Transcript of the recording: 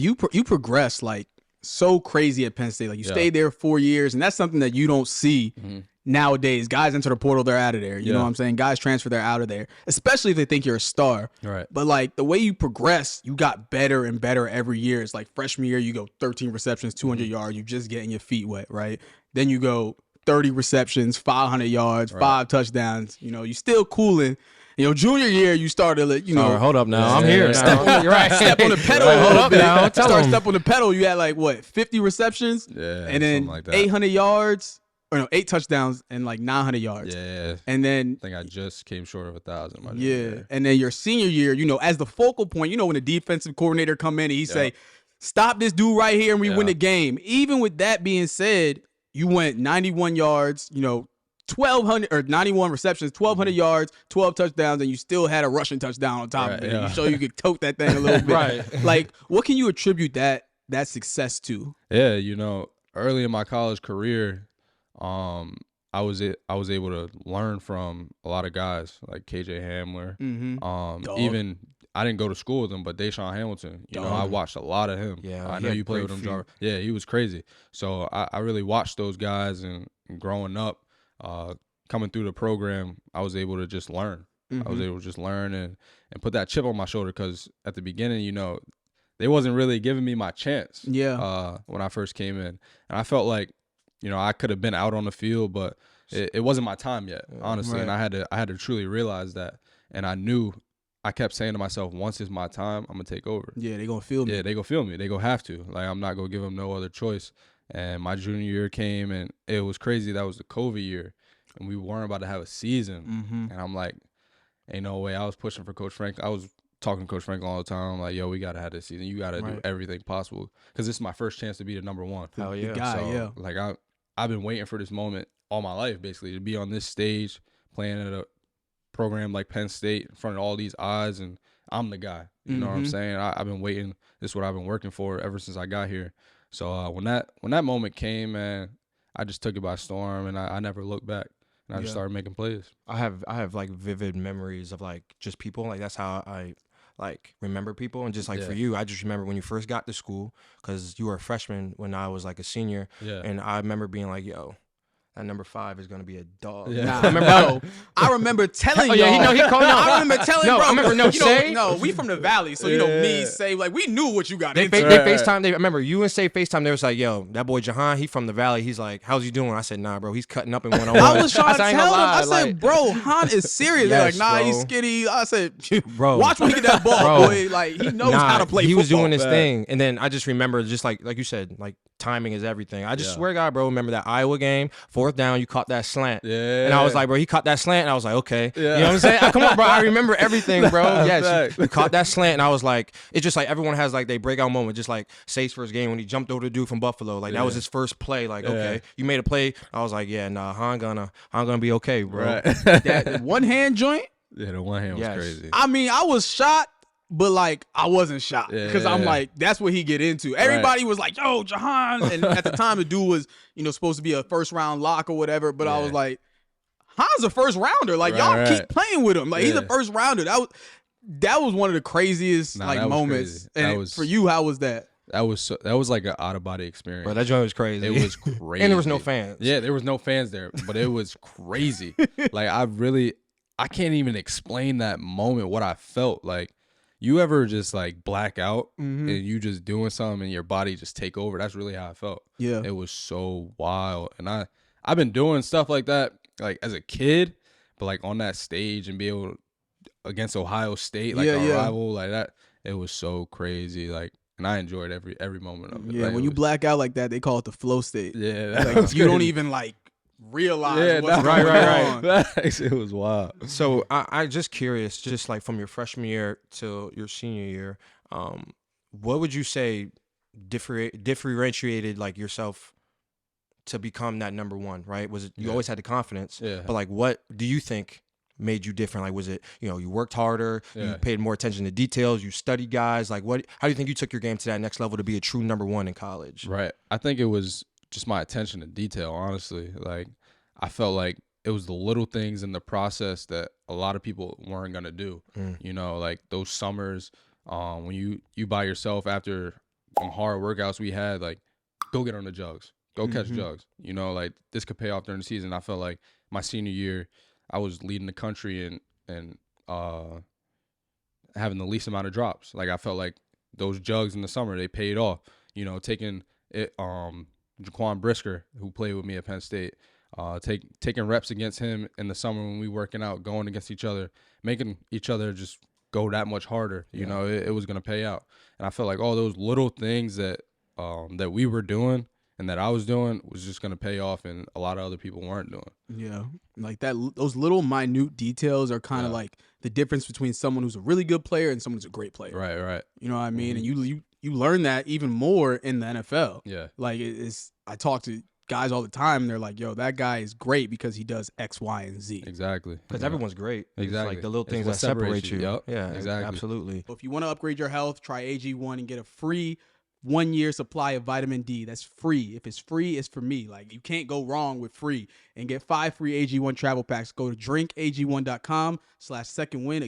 You progressed like so crazy at Penn State. Like you stayed there 4 years, and that's something that you don't see nowadays. Guys enter the portal, they're out of there. You know what I'm saying? Guys transfer, they're out of there, especially if they think you're a star. Right. But like the way you progress, you got better and better every year. It's like freshman year, you go 13 receptions, 200 yards. You just getting your feet wet, right? Then you go 30 receptions, 500 yards, 5 touchdowns. You know, you still cooling. You know, junior year, you started, you know. Right, hold up now. I'm here now. You're right. Step on the pedal. Right, hold up now. Step on the pedal. You had like, what, 50 receptions? Yeah, and then like that. 800 yards. Or no, 8 touchdowns and like 900 yards. Yeah. And then I think I just came short of 1,000. Yeah. And then your senior year, you know, as the focal point, you know, when the defensive coordinator come in and he say, stop this dude right here and we win the game. Even with that being said, you went 91 yards, you know, 1,200 or 91 receptions, 1,200 yards, 12 touchdowns, and you still had a rushing touchdown on top of it. You show you could tote that thing a little bit. Right. Like, what can you attribute that success to? Yeah, you know, early in my college career, I was able to learn from a lot of guys like KJ Hamler. Even I didn't go to school with him, but Deshaun Hamilton. You know, I watched a lot of him. Yeah, I know you played with him, Jarvis. Yeah, he was crazy. So I really watched those guys, and growing up, coming through the program, I was able to just learn. I was able to just learn and put that chip on my shoulder because at the beginning, you know, they wasn't really giving me my chance. Yeah. When I first came in, and I felt like, you know, I could have been out on the field, but it wasn't my time yet, honestly. Right. And I had to truly realize that. And I kept saying to myself, once it's my time, I'm gonna take over. Yeah, they gonna feel me. Yeah, they gonna feel me. They gonna have to. Like, I'm not gonna give them no other choice. And my junior year came, and it was crazy. That was the COVID year, and we weren't about to have a season. And I'm like, ain't no way. I was pushing for Coach Frank. I was talking to Coach Frank all the time. I'm like, yo, we gotta have this season. You gotta do everything possible because this is my first chance to be the number one. Hell yeah. The guy, So, like, I've been waiting for this moment all my life, basically, to be on this stage playing at a program like Penn State in front of all these eyes, and I'm the guy. You know what I'm saying? I've been waiting. This is what I've been working for ever since I got here. So when that moment came, man, I just took it by storm, and I never looked back. And I just started making plays. I have like vivid memories of like just people. Like that's how I like remember people. And just like for you, I just remember when you first got to school because you were a freshman when I was like a senior. Yeah. And I remember being like, yo, that number 5 is gonna be a dog. Yeah. Nah, I remember telling y'all. I remember telling bro. I remember Say. No, we from the valley, so you know me, Say, like we knew what you got into. They FaceTime. I remember you and Say FaceTime. They was like, yo, that boy Jahan, he from the valley. He's like, how's he doing? I said, nah, bro, he's cutting up in 101. I was trying to tell them. I said, like, bro, Han is serious. They're like, nah, bro. He's skinny. I said, bro, watch when he get that ball, boy. Like he knows how to play. He football. was doing his thing, and then I just remember, just like you said, like timing is everything. I just swear to God, bro, remember that Iowa game, 4th down, you caught that slant. Yeah. And I was like, bro, he caught that slant, and I was like, okay. Yeah. You know what I'm saying? Come on, bro, I remember everything, bro. Yes, you caught that slant, and I was like, it's just like everyone has like their breakout moment, just like Say's first game when he jumped over the dude from Buffalo. Like that was his first play. Like, okay, you made a play. I was like, yeah, nah, Han gonna be okay, bro. Right. That one hand joint. Yeah, the one hand was crazy. I mean, I was shocked, but like I wasn't shocked because I'm like, that's what he get into. Everybody was like, yo, Jahan. And at the time, the dude was, you know, supposed to be a first round lock or whatever. But I was like, Han's a first rounder. Like y'all keep playing with him. Like he's a first rounder. That was one of the craziest moments. And for you, how was that? That was like an out of body experience. Bro, that joint was crazy. It was crazy. And there was no fans. Yeah, there was no fans there, but it was crazy. Like I can't even explain that moment, what I felt. Like, you ever just like black out and you just doing something and your body just take over? That's really how I felt. Yeah. It was so wild. And I've been doing stuff like that like as a kid, but like on that stage and be able to, against Ohio State, like a rival like that, it was so crazy. Like, and I enjoyed every moment of it. Yeah, like, when you black out like that, they call it the flow state. Yeah, that like, you don't even like realize what's going on. It was wild. So I just curious, just like from your freshman year to your senior year, what would you say differentiated like yourself to become that number one? Right? Was it you always had the confidence? Yeah. But like, what do you think made you different? Like, was it, you know, you worked harder, you paid more attention to details, you studied guys? Like, how do you think you took your game to that next level to be a true number one in college? Right. I think it was just my attention to detail, honestly. Like, I felt like it was the little things in the process that a lot of people weren't going to do. You know, like those summers when you by yourself after on hard workouts we had, like, go get on the jugs, go catch jugs. You know, like, this could pay off during the season. I felt like my senior year, I was leading the country and having the least amount of drops. Like, I felt like those jugs in the summer, they paid off. You know, taking it, Jaquan Brisker, who played with me at Penn State, taking reps against him in the summer when we working out, going against each other, making each other just go that much harder. You know, it was going to pay out. And I felt like all those little things that we were doing and that I was doing was just going to pay off, and a lot of other people weren't doing. Yeah, like that. Those little minute details are kind of like the difference between someone who's a really good player and someone who's a great player. Right. You know what I mean? And you learn that even more in the NFL. Yeah. Like I talk to guys all the time, and they're like, "Yo, that guy is great because he does X, Y, and Z." Exactly. Because everyone's great. Exactly. It's like the little things what that separate you. Yep. Yeah, Exactly. absolutely. So if you want to upgrade your health, try AG1 and get a free 1-year supply of vitamin D. That's free. If it's free, it's for me. Like, you can't go wrong with free. And get 5 free AG1 travel packs. Go to drinkag1.com/secondwin.